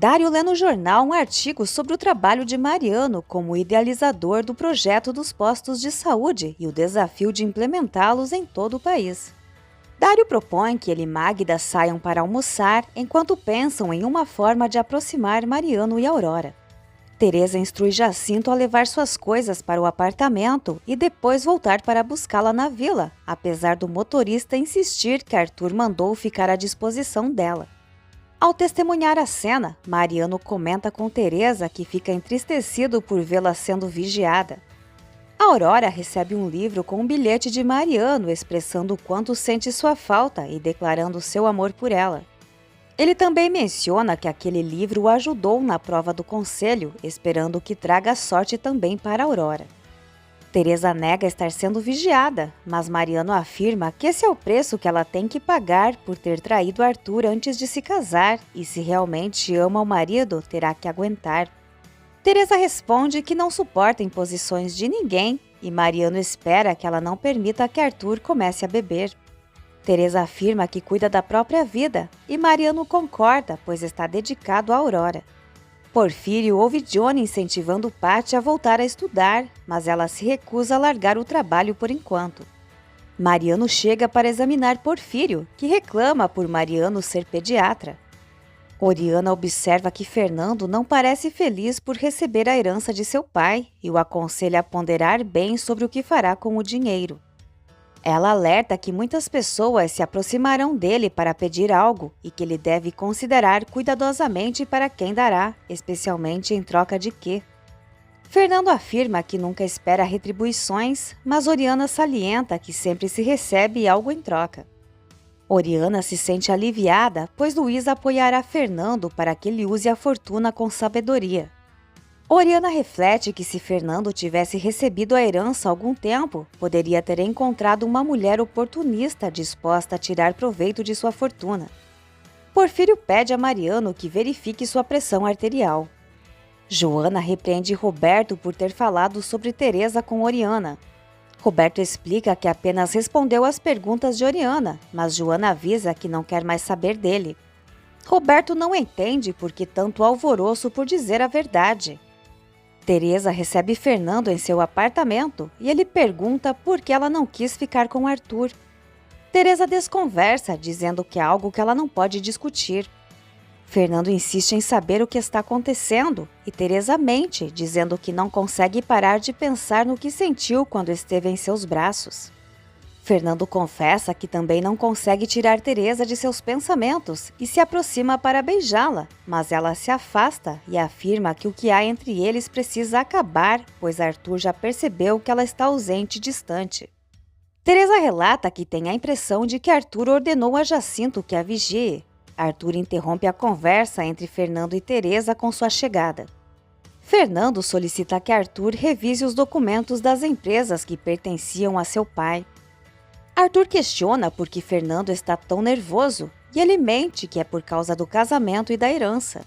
Dário lê no jornal um artigo sobre o trabalho de Mariano como idealizador do projeto dos postos de saúde e o desafio de implementá-los em todo o país. Dário propõe que ele e Magda saiam para almoçar enquanto pensam em uma forma de aproximar Mariano e Aurora. Teresa instrui Jacinto a levar suas coisas para o apartamento e depois voltar para buscá-la na vila, apesar do motorista insistir que Arthur mandou ficar à disposição dela. Ao testemunhar a cena, Mariano comenta com Teresa que fica entristecido por vê-la sendo vigiada. Aurora recebe um livro com um bilhete de Mariano expressando o quanto sente sua falta e declarando seu amor por ela. Ele também menciona que aquele livro o ajudou na prova do conselho, esperando que traga sorte também para Aurora. Teresa nega estar sendo vigiada, mas Mariano afirma que esse é o preço que ela tem que pagar por ter traído Arthur antes de se casar e se realmente ama o marido, terá que aguentar. Teresa responde que não suporta imposições de ninguém e Mariano espera que ela não permita que Arthur comece a beber. Teresa afirma que cuida da própria vida e Mariano concorda, pois está dedicado a Aurora. Porfírio ouve Johnny incentivando Patty a voltar a estudar, mas ela se recusa a largar o trabalho por enquanto. Mariano chega para examinar Porfírio, que reclama por Mariano ser pediatra. Oriana observa que Fernando não parece feliz por receber a herança de seu pai e o aconselha a ponderar bem sobre o que fará com o dinheiro. Ela alerta que muitas pessoas se aproximarão dele para pedir algo e que ele deve considerar cuidadosamente para quem dará, especialmente em troca de quê. Fernando afirma que nunca espera retribuições, mas Oriana salienta que sempre se recebe algo em troca. Oriana se sente aliviada, pois Luísa apoiará Fernando para que ele use a fortuna com sabedoria. Oriana reflete que se Fernando tivesse recebido a herança há algum tempo, poderia ter encontrado uma mulher oportunista disposta a tirar proveito de sua fortuna. Porfírio pede a Mariano que verifique sua pressão arterial. Joana repreende Roberto por ter falado sobre Teresa com Oriana. Roberto explica que apenas respondeu às perguntas de Oriana, mas Joana avisa que não quer mais saber dele. Roberto não entende por que tanto alvoroço por dizer a verdade. Teresa recebe Fernando em seu apartamento e ele pergunta por que ela não quis ficar com Arthur. Teresa desconversa, dizendo que é algo que ela não pode discutir. Fernando insiste em saber o que está acontecendo e Teresa mente, dizendo que não consegue parar de pensar no que sentiu quando esteve em seus braços. Fernando confessa que também não consegue tirar Teresa de seus pensamentos e se aproxima para beijá-la, mas ela se afasta e afirma que o que há entre eles precisa acabar, pois Arthur já percebeu que ela está ausente e distante. Teresa relata que tem a impressão de que Arthur ordenou a Jacinto que a vigie. Arthur interrompe a conversa entre Fernando e Teresa com sua chegada. Fernando solicita que Arthur revise os documentos das empresas que pertenciam a seu pai. Arthur questiona por que Fernando está tão nervoso e ele mente que é por causa do casamento e da herança.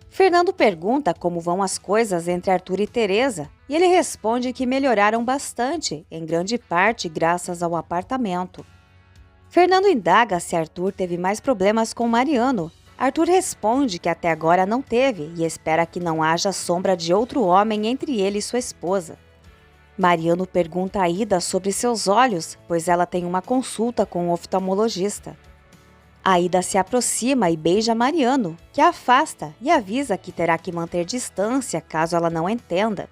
Fernando pergunta como vão as coisas entre Arthur e Teresa e ele responde que melhoraram bastante, em grande parte graças ao apartamento. Fernando indaga se Arthur teve mais problemas com Mariano. Arthur responde que até agora não teve e espera que não haja sombra de outro homem entre ele e sua esposa. Mariano pergunta a Ida sobre seus olhos, pois ela tem uma consulta com o oftalmologista. A Ida se aproxima e beija Mariano, que a afasta e avisa que terá que manter distância caso ela não entenda.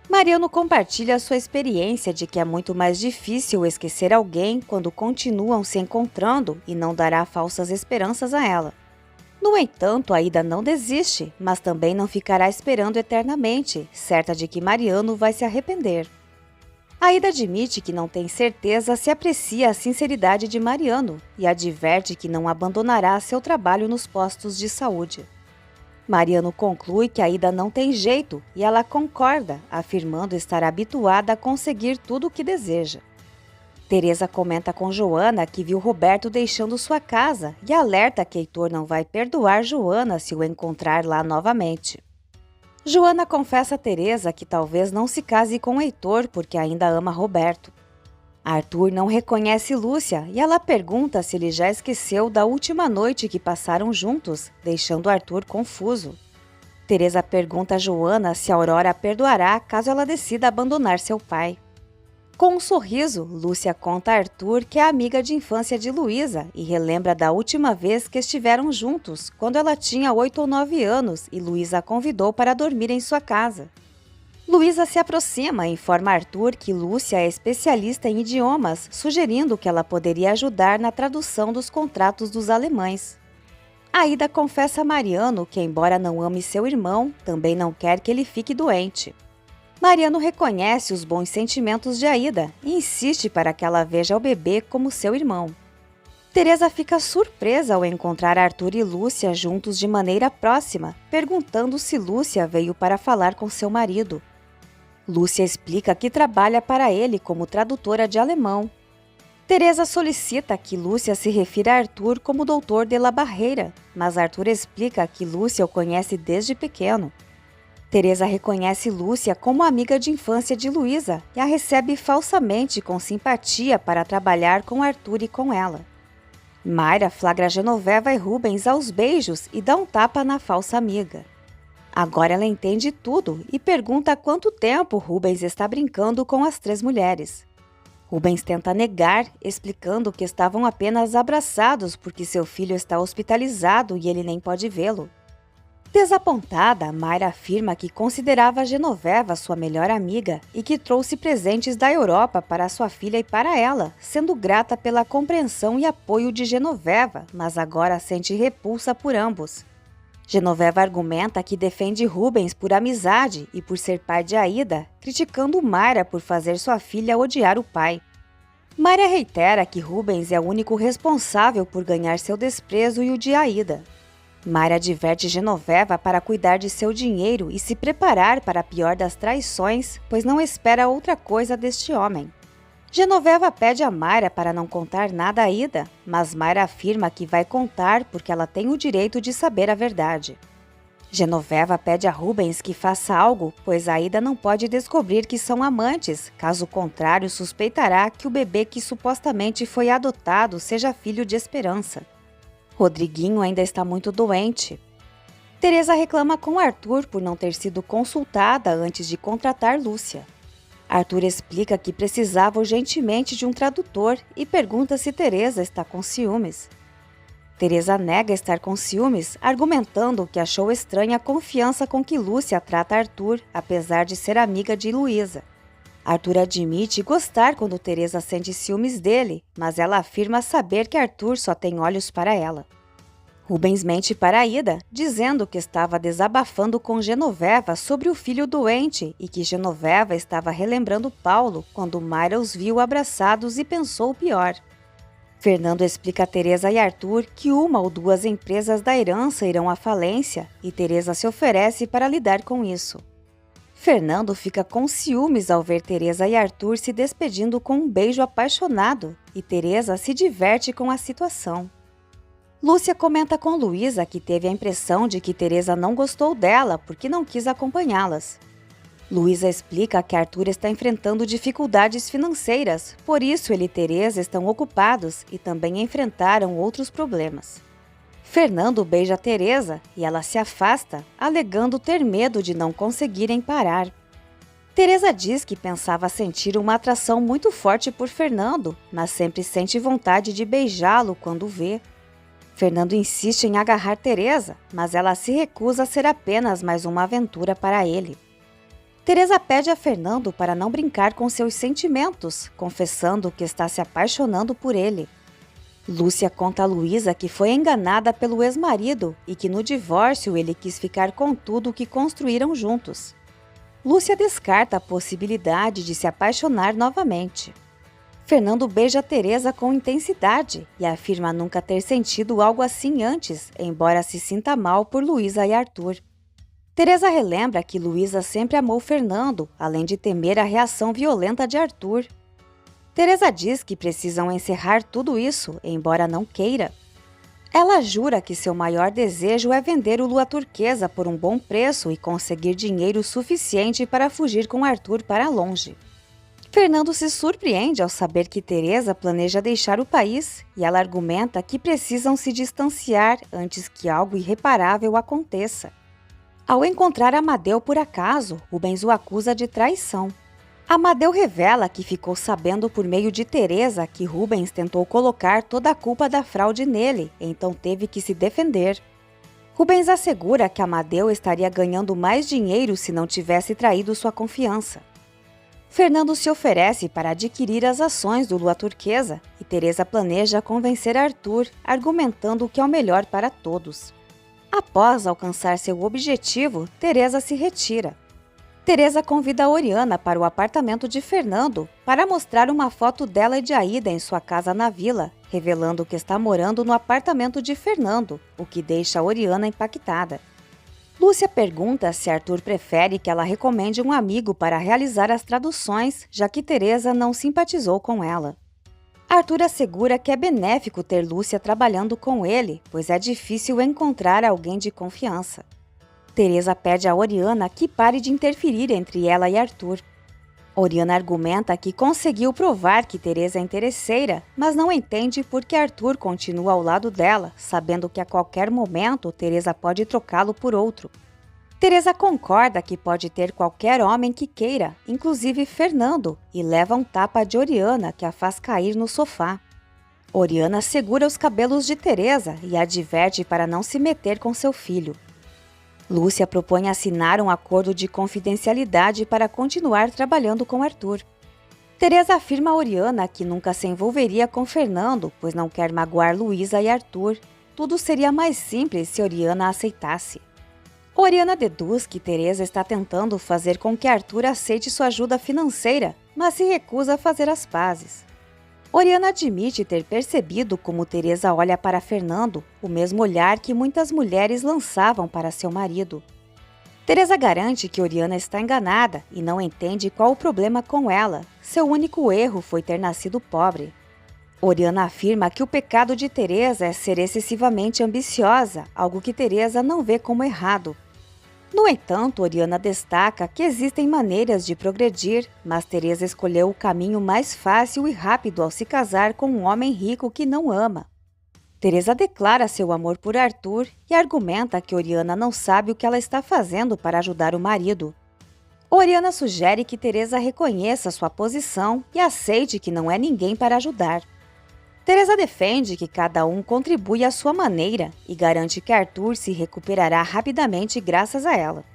Mariano compartilha sua experiência de que é muito mais difícil esquecer alguém quando continuam se encontrando e não dará falsas esperanças a ela. No entanto, a Ida não desiste, mas também não ficará esperando eternamente, certa de que Mariano vai se arrepender. A Ida admite que não tem certeza se aprecia a sinceridade de Mariano e adverte que não abandonará seu trabalho nos postos de saúde. Mariano conclui que a Ida não tem jeito e ela concorda, afirmando estar habituada a conseguir tudo o que deseja. Teresa comenta com Joana que viu Roberto deixando sua casa e alerta que Heitor não vai perdoar Joana se o encontrar lá novamente. Joana confessa a Teresa que talvez não se case com Heitor porque ainda ama Roberto. Arthur não reconhece Lúcia e ela pergunta se ele já esqueceu da última noite que passaram juntos, deixando Arthur confuso. Teresa pergunta a Joana se Aurora a perdoará caso ela decida abandonar seu pai. Com um sorriso, Lúcia conta a Arthur que é amiga de infância de Luísa e relembra da última vez que estiveram juntos, quando ela tinha 8 ou 9 anos e Luísa a convidou para dormir em sua casa. Luísa se aproxima e informa a Arthur que Lúcia é especialista em idiomas, sugerindo que ela poderia ajudar na tradução dos contratos dos alemães. Aida confessa a Mariano que, embora não ame seu irmão, também não quer que ele fique doente. Mariano reconhece os bons sentimentos de Aida e insiste para que ela veja o bebê como seu irmão. Teresa fica surpresa ao encontrar Arthur e Lúcia juntos de maneira próxima, perguntando se Lúcia veio para falar com seu marido. Lúcia explica que trabalha para ele como tradutora de alemão. Teresa solicita que Lúcia se refira a Arthur como Doutor de la Barreira, mas Arthur explica que Lúcia o conhece desde pequeno. Teresa reconhece Lúcia como amiga de infância de Luísa e a recebe falsamente com simpatia para trabalhar com Arthur e com ela. Mayra flagra Genoveva e Rubens aos beijos e dá um tapa na falsa amiga. Agora ela entende tudo e pergunta há quanto tempo Rubens está brincando com as 3 mulheres. Rubens tenta negar, explicando que estavam apenas abraçados porque seu filho está hospitalizado e ele nem pode vê-lo. Desapontada, Mayra afirma que considerava Genoveva sua melhor amiga e que trouxe presentes da Europa para sua filha e para ela, sendo grata pela compreensão e apoio de Genoveva, mas agora sente repulsa por ambos. Genoveva argumenta que defende Rubens por amizade e por ser pai de Aida, criticando Mayra por fazer sua filha odiar o pai. Mayra reitera que Rubens é o único responsável por ganhar seu desprezo e o de Aida. Mayra adverte Genoveva para cuidar de seu dinheiro e se preparar para a pior das traições, pois não espera outra coisa deste homem. Genoveva pede a Mayra para não contar nada a Aida, mas Mayra afirma que vai contar porque ela tem o direito de saber a verdade. Genoveva pede a Rubens que faça algo, pois Aida não pode descobrir que são amantes, caso contrário suspeitará que o bebê que supostamente foi adotado seja filho de Esperança. Rodriguinho ainda está muito doente. Teresa reclama com Arthur por não ter sido consultada antes de contratar Lúcia. Arthur explica que precisava urgentemente de um tradutor e pergunta se Teresa está com ciúmes. Teresa nega estar com ciúmes, argumentando que achou estranha a confiança com que Lúcia trata Arthur, apesar de ser amiga de Luísa. Arthur admite gostar quando Teresa sente ciúmes dele, mas ela afirma saber que Arthur só tem olhos para ela. Rubens mente para Aida, dizendo que estava desabafando com Genoveva sobre o filho doente e que Genoveva estava relembrando Paulo quando Mayra os viu abraçados e pensou o pior. Fernando explica a Teresa e Arthur que 1 ou 2 empresas da herança irão à falência e Teresa se oferece para lidar com isso. Fernando fica com ciúmes ao ver Teresa e Arthur se despedindo com um beijo apaixonado e Teresa se diverte com a situação. Lúcia comenta com Luísa que teve a impressão de que Teresa não gostou dela porque não quis acompanhá-las. Luísa explica que Arthur está enfrentando dificuldades financeiras, por isso ele e Teresa estão ocupados e também enfrentaram outros problemas. Fernando beija Teresa e ela se afasta, alegando ter medo de não conseguirem parar. Teresa diz que pensava sentir uma atração muito forte por Fernando, mas sempre sente vontade de beijá-lo quando o vê. Fernando insiste em agarrar Teresa, mas ela se recusa a ser apenas mais uma aventura para ele. Teresa pede a Fernando para não brincar com seus sentimentos, confessando que está se apaixonando por ele. Lúcia conta a Luísa que foi enganada pelo ex-marido e que no divórcio ele quis ficar com tudo o que construíram juntos. Lúcia descarta a possibilidade de se apaixonar novamente. Fernando beija Teresa com intensidade e afirma nunca ter sentido algo assim antes, embora se sinta mal por Luísa e Arthur. Teresa relembra que Luísa sempre amou Fernando, além de temer a reação violenta de Arthur. Teresa diz que precisam encerrar tudo isso, embora não queira. Ela jura que seu maior desejo é vender o lua turquesa por um bom preço e conseguir dinheiro suficiente para fugir com Arthur para longe. Fernando se surpreende ao saber que Teresa planeja deixar o país e ela argumenta que precisam se distanciar antes que algo irreparável aconteça. Ao encontrar Amadeu por acaso, Rubens o acusa de traição. Amadeu revela que ficou sabendo por meio de Teresa que Rubens tentou colocar toda a culpa da fraude nele, então teve que se defender. Rubens assegura que Amadeu estaria ganhando mais dinheiro se não tivesse traído sua confiança. Fernando se oferece para adquirir as ações do Lua Turquesa e Teresa planeja convencer Arthur, argumentando que é o melhor para todos. Após alcançar seu objetivo, Teresa se retira. Teresa convida Oriana para o apartamento de Fernando para mostrar uma foto dela e de Aida em sua casa na vila, revelando que está morando no apartamento de Fernando, o que deixa Oriana impactada. Lúcia pergunta se Arthur prefere que ela recomende um amigo para realizar as traduções, já que Teresa não simpatizou com ela. Arthur assegura que é benéfico ter Lúcia trabalhando com ele, pois é difícil encontrar alguém de confiança. Teresa pede a Oriana que pare de interferir entre ela e Arthur. Oriana argumenta que conseguiu provar que Teresa é interesseira, mas não entende por que Arthur continua ao lado dela, sabendo que a qualquer momento Teresa pode trocá-lo por outro. Teresa concorda que pode ter qualquer homem que queira, inclusive Fernando, e leva um tapa de Oriana que a faz cair no sofá. Oriana segura os cabelos de Teresa e a adverte para não se meter com seu filho. Lúcia propõe assinar um acordo de confidencialidade para continuar trabalhando com Arthur. Teresa afirma a Oriana que nunca se envolveria com Fernando, pois não quer magoar Luísa e Arthur. Tudo seria mais simples se Oriana aceitasse. Oriana deduz que Teresa está tentando fazer com que Arthur aceite sua ajuda financeira, mas se recusa a fazer as pazes. Oriana admite ter percebido como Teresa olha para Fernando, o mesmo olhar que muitas mulheres lançavam para seu marido. Teresa garante que Oriana está enganada e não entende qual o problema com ela. Seu único erro foi ter nascido pobre. Oriana afirma que o pecado de Teresa é ser excessivamente ambiciosa, algo que Teresa não vê como errado. No entanto, Oriana destaca que existem maneiras de progredir, mas Teresa escolheu o caminho mais fácil e rápido ao se casar com um homem rico que não ama. Teresa declara seu amor por Arthur e argumenta que Oriana não sabe o que ela está fazendo para ajudar o marido. Oriana sugere que Teresa reconheça sua posição e aceite que não é ninguém para ajudar. Teresa defende que cada um contribui à sua maneira e garante que Arthur se recuperará rapidamente graças a ela.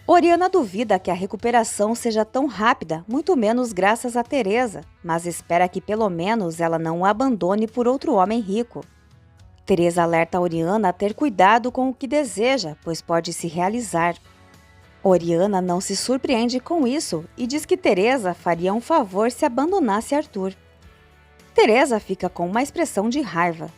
Oriana duvida que a recuperação seja tão rápida, muito menos graças a Teresa, mas espera que pelo menos ela não o abandone por outro homem rico. Teresa alerta Oriana a ter cuidado com o que deseja, pois pode se realizar. Oriana não se surpreende com isso e diz que Teresa faria um favor se abandonasse Arthur. Teresa fica com uma expressão de raiva.